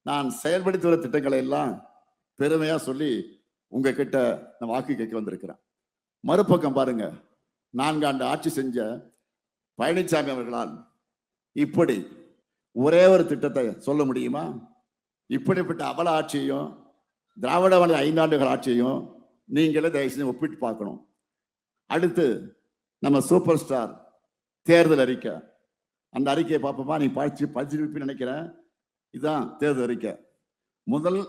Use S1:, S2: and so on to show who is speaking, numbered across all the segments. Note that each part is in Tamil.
S1: நான் செயல்படுத்தி வர திட்டங்களை எல்லாம் பெருமையா சொல்லி உங்ககிட்ட நான் வாக்கு கேட்க வந்திருக்கிறேன். மறுபக்கம் பாருங்க, 4 ஆண்டு ஆட்சி செஞ்ச பழனிசாமி அவர்களால் இப்படி ஒரே ஒரு திட்டத்தை சொல்ல முடியுமா? இப்படிப்பட்ட அவல ஆட்சியையும் திராவிட மாடல் 5 ஆண்டுகள் ஆட்சியையும் நீங்களே தயவு செஞ்சு ஒப்பிட்டு பார்க்கணும். அடுத்து நம்ம சூப்பர் ஸ்டார் தேர்தல் அறிக்கை, அந்த அறிக்கையை பார்ப்போமா? நீ படிச்சிருப்பீன்னு நினைக்கிறேன். இதுதான் தேர்தல் அறிக்கை. முதல்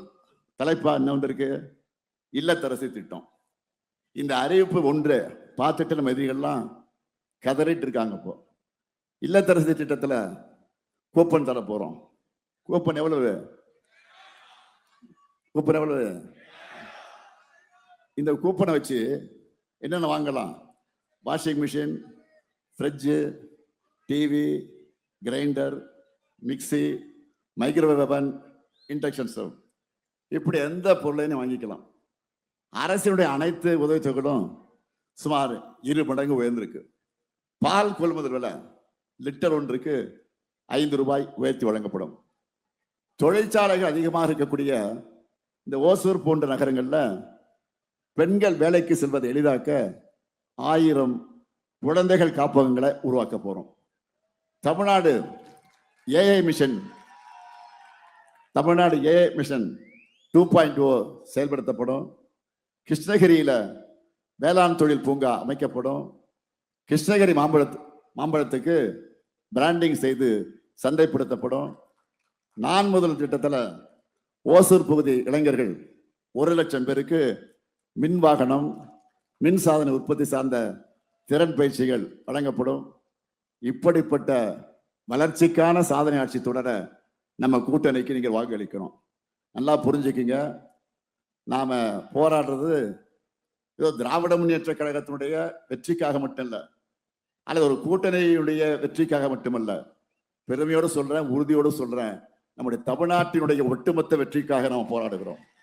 S1: தலைப்பா என்ன வந்திருக்கு? இல்லத்தரசி திட்டம். இந்த அறிவிப்பு ஒன்று பார்த்துட்டு நம்ம எதிரிகள்லாம் கதறிட்டு இருக்காங்க. இப்போ இல்லத்தரசி திட்டத்துல கூப்பன் தர போறோம். கூப்பன் எவ்வளவு? கூப்பன் எவ்வளவு? இந்த கூப்பனை வச்சு என்னென்ன வாங்கலாம்? Washing machine, fridge, TV, grinder, mixie, microwave அவன், இண்டக்ஷன் ஸ்டவ், இப்படி எந்த பொருளையும் வாங்கிக்கலாம். அரசினுடைய அனைத்து உதவித்தொகைகளும் சுமார் 2 மடங்கு உயர்ந்திருக்கு. பால் கொள்முதல் விலை லிட்டர் ஒன்றுக்கு 5 ரூபாய் உயர்த்தி வழங்கப்படும். தொழிற்சாலைகள் அதிகமாக இருக்கக்கூடிய இந்த ஓசூர் போன்ற நகரங்கள்ல பெண்கள் வேலைக்கு செல்வதை எளிதாக்க 1000 குழந்தைகள் காப்பகங்களை உருவாக்க போறோம். தமிழ்நாடு ஏஐ மிஷன் 2.0 செயல்படுத்தப்படும். கிருஷ்ணகிரியில வேளாண் தொழில் பூங்கா அமைக்கப்படும். கிருஷ்ணகிரி மாம்பழத்துக்கு பிராண்டிங் செய்து சந்தைப்படுத்தப்படும். நான் முதல் திட்டத்தில் ஓசூர் பகுதி இளைஞர்கள் 1 லட்சம் பேருக்கு மின் வாகனம், மின் சாதன உற்பத்தி சார்ந்த திறன் பயிற்சிகள் வழங்கப்படும். இப்படிப்பட்ட வளர்ச்சிக்கான சாதனை ஆட்சி தொடர நம்ம கூட்டணிக்கு நீங்க வாக்களிக்கணும். நல்லா புரிஞ்சுக்கிங்க. நாம போராடுறது ஏதோ திராவிட முன்னேற்ற கழகத்தினுடைய வெற்றிக்காக மட்டும் இல்ல, அல்லது ஒரு கூட்டணியுடைய வெற்றிக்காக மட்டுமல்ல. பெருமையோடு சொல்றேன், உறுதியோடு சொல்றேன், நம்முடைய தமிழ்நாட்டினுடைய ஒட்டுமொத்த வெற்றிக்காக நாம் போராடுகிறோம்.